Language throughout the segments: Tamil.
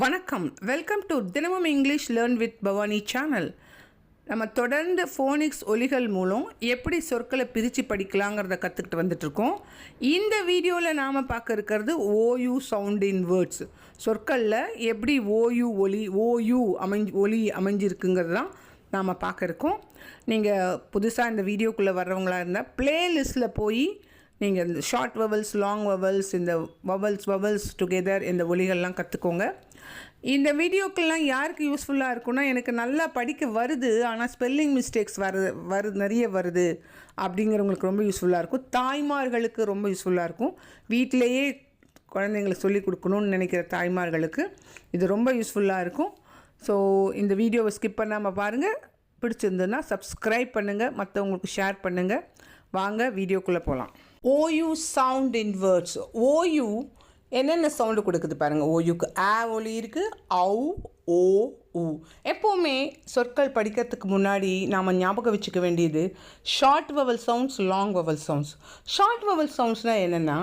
வணக்கம். வெல்கம் டு தினமும் English learn with Bhavani channel. நம்ம தொடர்ந்து ஃபோனிக்ஸ் ஒலிகள் மூலம் எப்படி சொற்களை பிரித்து படிக்கலாங்கிறத கற்றுக்கிட்டு வந்துட்ருக்கோம். இந்த வீடியோவில் நாம் பார்க்க இருக்கிறது ஓயூ சவுண்ட் இன் வேர்ட்ஸ். சொற்களில் எப்படி ஓயூ ஒலி அமைஞ்சிருக்குங்கிறது தான் நாம் பார்க்க இருக்கோம். நீங்கள் புதுசாக இந்த வீடியோக்குள்ளே வர்றவங்களாக இருந்தால் ப்ளேலிஸ்ட்டில் போய் நீங்கள் இந்த ஷார்ட் வவல்ஸ், லாங் வவல்ஸ், இந்த வவல்ஸ் டுகெதர் இந்த ஒலிகள்லாம் கற்றுக்கோங்க. இந்த வீடியோக்கெல்லாம் யாருக்கு யூஸ்ஃபுல்லாக இருக்குன்னா, எனக்கு நல்லா படிக்க வருது ஆனால் ஸ்பெல்லிங் மிஸ்டேக்ஸ் நிறைய வருது அப்படிங்கிறவங்களுக்கு ரொம்ப யூஸ்ஃபுல்லாக இருக்கும். தாய்மார்களுக்கு ரொம்ப யூஸ்ஃபுல்லாக இருக்கும். வீட்டிலையே குழந்தைங்களுக்கு சொல்லிக் கொடுக்கணும்னு நினைக்கிற தாய்மார்களுக்கு இது ரொம்ப யூஸ்ஃபுல்லாக இருக்கும். ஸோ இந்த வீடியோவை ஸ்கிப் பண்ணாமல் பாருங்கள். பிடிச்சிருந்ததுன்னா சப்ஸ்கிரைப் பண்ணுங்கள், மற்றவங்களுக்கு ஷேர் பண்ணுங்கள். வாங்க வீடியோக்குள்ளே போகலாம். ஓயூ சவுண்ட் இன் வேர்ட்ஸ். ஓயூ என்னென்ன சவுண்டு கொடுக்குது பாருங்கள். ஓயூக்கு ஆ ஒலி இருக்குது, ஔ, ஓ, ஊ. எப்போவுமே சொற்கள் படிக்கிறதுக்கு முன்னாடி நாம் ஞாபகம் வச்சுக்க வேண்டியது short vowel sounds, long vowel sounds. Short vowel சவுண்ட்ஸ்னால் என்னென்னா,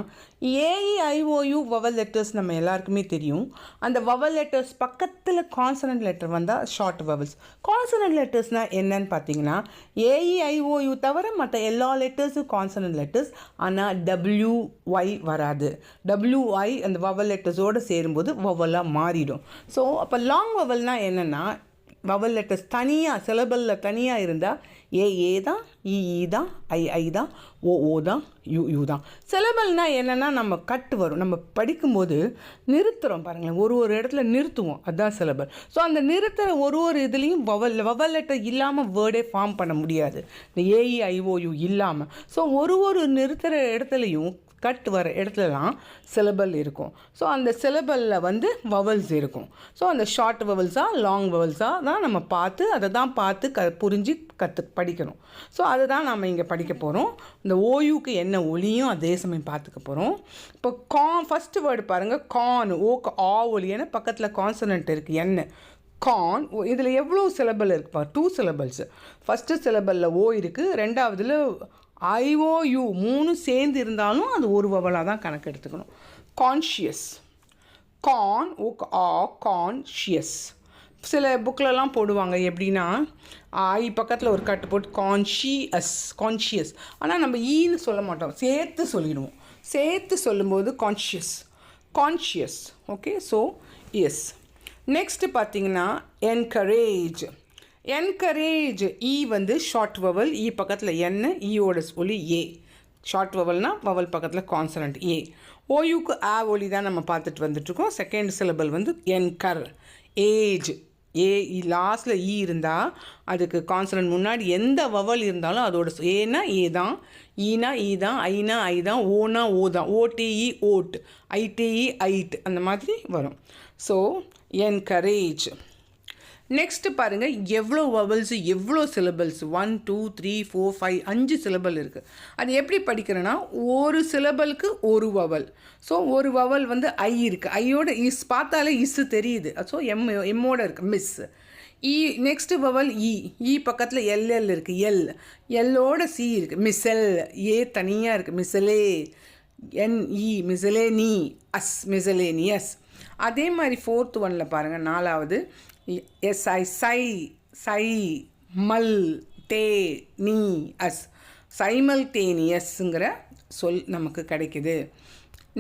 ஏஇஐஓயு வவல் லெட்டர்ஸ் நம்ம எல்லாருக்குமே தெரியும். அந்த வவல் லெட்டர்ஸ் பக்கத்தில் கான்சனன்ட் லெட்டர் வந்தால் ஷார்ட் வவல்ஸ். கான்சனன்ட் லெட்டர்ஸ்னால் என்னன்னு பார்த்தீங்கன்னா, ஏஇஐஓயு தவிர மற்ற எல்லா லெட்டர்ஸும் கான்சனன்ட் லெட்டர்ஸ். ஆனால் WY வராது. WI அந்த வவல் லெட்டர்ஸோடு சேரும்போது வவலாக மாறிடும். ஸோ அப்போ லாங் வவல்னால் என்னென்னா, வவல் லெட்டர்ஸ் தனியாக சிலபலில் தனியாக இருந்தால் ஏ தான், இ தான், ஐ தான், ஓ தான், யூ தான். சிலபல்னால் என்னென்னா, நம்ம கட்டு வரும், நம்ம படிக்கும்போது நிறுத்துகிறோம் பாருங்களேன், ஒரு இடத்துல நிறுத்துவோம், அதுதான் சிலபல். ஸோ அந்த நிறுத்துகிற ஒரு இதுலேயும் வவல் லெட்டர் இல்லாமல் வேர்டே ஃபார்ம் பண்ண முடியாது, இந்த ஏஇஐஓயு இல்லாமல். ஸோ ஒரு நிறுத்துகிற இடத்துலையும் கட் வர இடத்துலலாம் சிலபல் இருக்கும். ஸோ அந்த சிலபலில் வவல்ஸ் இருக்கும். ஸோ அந்த ஷார்ட் வவல்ஸாக லாங் வவல்ஸாக தான் நம்ம அதை தான் பார்த்து புரிஞ்சு படிக்கணும். ஸோ அதுதான் நம்ம இங்கே படிக்க போகிறோம். இந்த ஓயூக்கு என்ன ஒலியும் அதே சமயம் பார்த்துக்க போகிறோம். இப்போ ஃபஸ்ட்டு வேர்டு பாருங்கள், கான். ஓக்கு ஆ ஒலி, ஏன்னா பக்கத்தில் கான்சனன்ட் இருக்குது, என்ன கான். இதில் எவ்வளோ சிலபல் இருக்குப்பா? 2 சிலபல்ஸ். ஃபஸ்ட்டு சிலபலில் ஓ இருக்குது, ரெண்டாவதில் ஐஓயு 3 சேர்ந்து இருந்தாலும் அது ஒரு வவலாக தான் கணக்கு எடுத்துக்கணும். கான்ஷியஸ். கான் ஓக்கு ஆ, கான்ஷியஸ். சில புக்கிலலாம் போடுவாங்க எப்படின்னா, ஐ பக்கத்தில் ஒரு கட்டு போட்டு கான்ஷியஸ். ஆனால் நம்ம ஈன்னு சொல்ல மாட்டோம், சேர்த்து சொல்லிடுவோம். சேர்த்து சொல்லும்போது conscious. Okay, so yes. Next பார்த்தீங்கன்னா என்கரேஜ். இ ஷார்ட் வவல், இ பக்கத்தில் என்ன, ஈயோட ஒலி ஏ. ஷார்ட் வவல்னால் வவல் பக்கத்தில் கான்சனன்ட் ஏ. ஓயூக்கு ஆ ஒலி தான் நம்ம பார்த்துட்டு வந்துட்ருக்கோம். Second syllable ஏஜ். லாஸ்ட்டில் இ இருந்தால் அதுக்கு கான்சனன்ட் முன்னாடி எந்த வவல் இருந்தாலும் அதோட ஏனா ஏ தான், ஈனா ஈ தான், ஐனா ஐ தான், ஓனா ஓ தான், ஓடிஇ ஓட், ஐடிஇ ஐட், அந்த மாதிரி வரும். So encourage. நெக்ஸ்ட்டு பாருங்கள், எவ்வளோ வவல்ஸு, எவ்வளோ சிலபல்ஸ். 1 2 3 4 5 5 சிலபல் இருக்குது. அது எப்படி படிக்கிறேன்னா, ஒரு சிலபலுக்கு ஒரு வவல். ஸோ ஒரு வவல் ஐ இருக்குது, ஐயோட இஸ் பார்த்தாலே இஸ்ஸு தெரியுது. ஸோ எம்மோட இருக்குது, மிஸ். நெக்ஸ்ட்டு வவல் இ பக்கத்தில் எல்எல் இருக்குது, எல்லோட சி இருக்குது, மிசல். ஏ தனியாக இருக்குது, மிசலே. என்இ மிசலேனி, மிசலேனியஸ். அதே மாதிரி 4th ஒன்னில் பாருங்கள், 4வது எஸ்ஐ, சை, மல், டே, நீ, அஸ். சைமல்டேனியஸ்ங்கிற சொல் நமக்கு கிடைக்குது.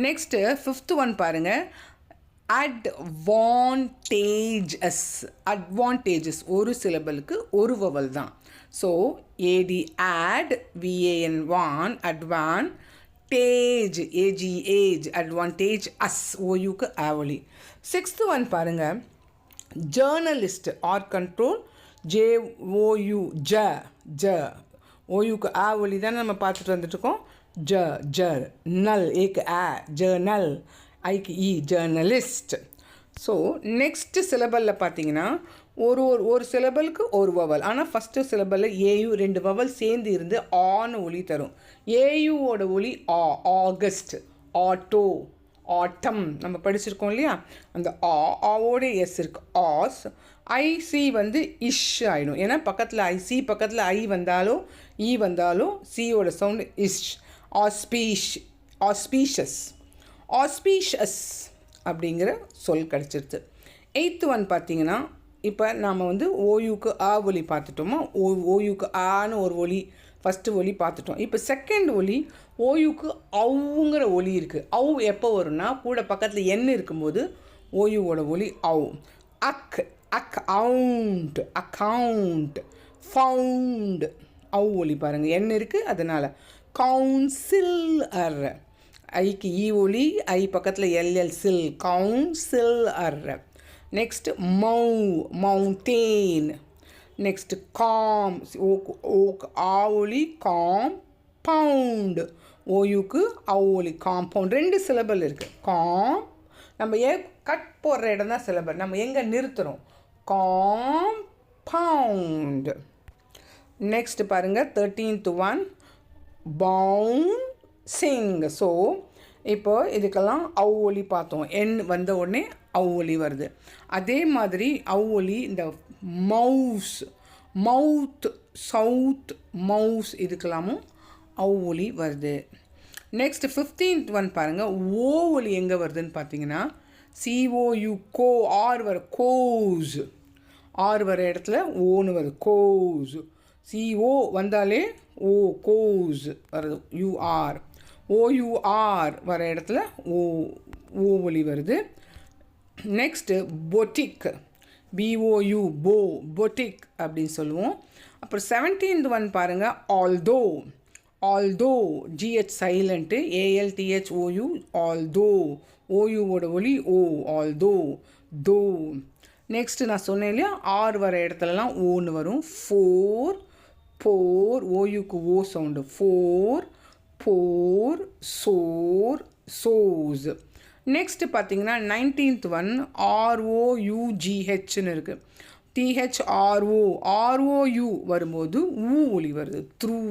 நெக்ஸ்ட்டு 5th ஒன் பாருங்கள், அட்வான்டேஜஸ். ஒரு சிலபலுக்கு ஒரு வவல் தான். So A D ad, V A N van, advantage, age, advantage, அஸ். ஓயூக்கு ஆவலி. 6th ஒன் பாருங்கள், ஜேர்னலிஸ்ட். ஆர் கண்ட்ரோல், JOU, ஓயூக்கு ஆ ஒலி தான் நம்ம பார்த்துட்டு வந்துட்டுருக்கோம். ஜர். நல், ஏக்கு ஆ, ஜேர்னல், ஐக்கு இ, ஜேர்னலிஸ்ட். ஸோ நெக்ஸ்ட்டு சிலபலில் பார்த்தீங்கன்னா, ஒரு சிலபலுக்கு ஒரு வவல். ஆனால் ஃபஸ்ட்டு சிலபலில் ஏயு 2 வவல் சேர்ந்து இருந்து ஆன்னு ஒலி தரும். ஏயுவோட ஒலி ஆ. ஆகஸ்ட், ஆட்டோ, ஆட்டம் நம்ம படிச்சிருக்கோம் இல்லையா, அந்த ஆவோட எஸ் இருக்கு, ஆஸ். ஐசி இஷ் ஆகிடும், ஏன்னா பக்கத்தில் ஐசி பக்கத்தில் ஐ வந்தாலும் இ வந்தாலும் சியோட சவுண்டு இஷ். ஆஸ்பீஷியஸ் அப்படிங்கிற சொல் கிடச்சிருது. எயித்து ஒன் பார்த்தீங்கன்னா, இப்போ நாம் வந்து ஓயுக்கு ஆ ஒலி பார்த்துட்டோமா, ஓயுக்கு ஆன்னு ஒரு ஒலி ஃபஸ்ட்டு ஒலி பார்த்துட்டோம். இப்போ செகண்ட் ஒலி ஓயுக்கு அவுங்கிற ஒலி இருக்குது. அவு எப்போ வரும்னா கூட பக்கத்தில் எண் இருக்கும்போது ஓயுவோட ஒலி அவு. அக் அக் அவுண்ட் அக்கவுண்ட் ஃபவுண்ட் அவு ஒலி பாருங்கள், எண் இருக்குது அதனால். கவுன்சில் அர் ஐக்கு ஈ ஒலி, ஐ பக்கத்தில் எல்எல் சில், கவுன்சில் அர். Next mountain. நெக்ஸ்ட் காம், ஓக்கு ஆ ஒலி காம்பவுண்ட், ஓயுக்கு அவு ஒலி காம்பவுண்ட். 2 சிலபல் இருக்குது. நம்ம கட் போடுற இடம் தான் சிலபல், நம்ம எங்கே நிறுத்துகிறோம், காம்பவுண்ட். நெக்ஸ்ட் பாருங்கள் 13th ஒன் பவுன்சிங். ஸோ இப்போ இதுக்கெல்லாம் அவு ஒலி பார்த்தோம், எண் வந்த உடனே அவு ஒலி வருது. அதே மாதிரி அவு ஒலி இந்த மவுஸ், மவுத், சவுத், மவுஸ் இதுக்கெல்லாமும் அவு ஒலி வருது. நெக்ஸ்ட் 15th ஒன் பாருங்கள், ஓ ஒலி எங்கே வருதுன்னு பார்த்தீங்கன்னா சிஓயு கோ, ஆர் வர கோஸ், ஆர் வர இடத்துல ஓன்னு வருது கோஸ். சிஓ வந்தாலே ஓ கோஸ் வருது, யூஆர். ஓயூஆர் வர இடத்துல ஓ ஒலி வருது. நெக்ஸ்ட்டு பொட்டிக், பிஓயு போ, பொட்டிக் அப்படின்னு சொல்லுவோம். அப்புறம் 17th ஒன் பாருங்கள் although, although G H silent, A L T H O U although, ஓயுவோட ஒலி ஓ, ஆல்தோ தோ. நெக்ஸ்ட்டு நான் சொன்னேன் இல்லையா, ஆர் வர இடத்துலலாம் ஓன்னு வரும். ஃபோர் போர், ஓயுக்கு ஓ சவுண்டு, ஃபோர் போர் சோர் சோஸ். நெக்ஸ்ட்டு பார்த்தீங்கன்னா 19th ஒன் ஆர்ஓயூஜிஹெச்னு இருக்குது. டிஹெச்ஆர்ஓ, ஆர்ஓயு வரும்போது ஊ ஒலி வருது, த்ரூ.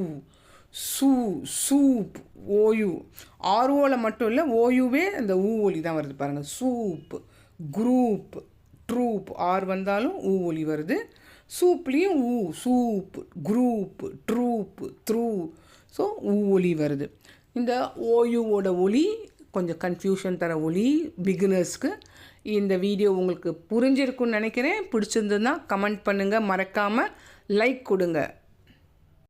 சூ சூப், ஓயு ஆர்ஓவில் மட்டும் இல்லை, ஓயுவே அந்த ஊ ஒலி தான் வருது பாருங்கள். சூப், குரூப், ட்ரூப், ஆர் வந்தாலும் ஊ ஒலி வருது. சூப்லேயும் ஊ, soup, group, troupe, through. So ஊ ஒலி வருது. இந்த ஓயுவோட ஒலி கொஞ்சம் கன்ஃபியூஷன் தர ஒலி பிகினர்ஸ்க்கு. இந்த வீடியோ உங்களுக்கு புரிஞ்சிருக்குன்னு நினைக்கிறேன். பிடிச்சிருந்ததுன்னா கமெண்ட் பண்ணுங்கள், மறக்காமல் லைக் கொடுங்க.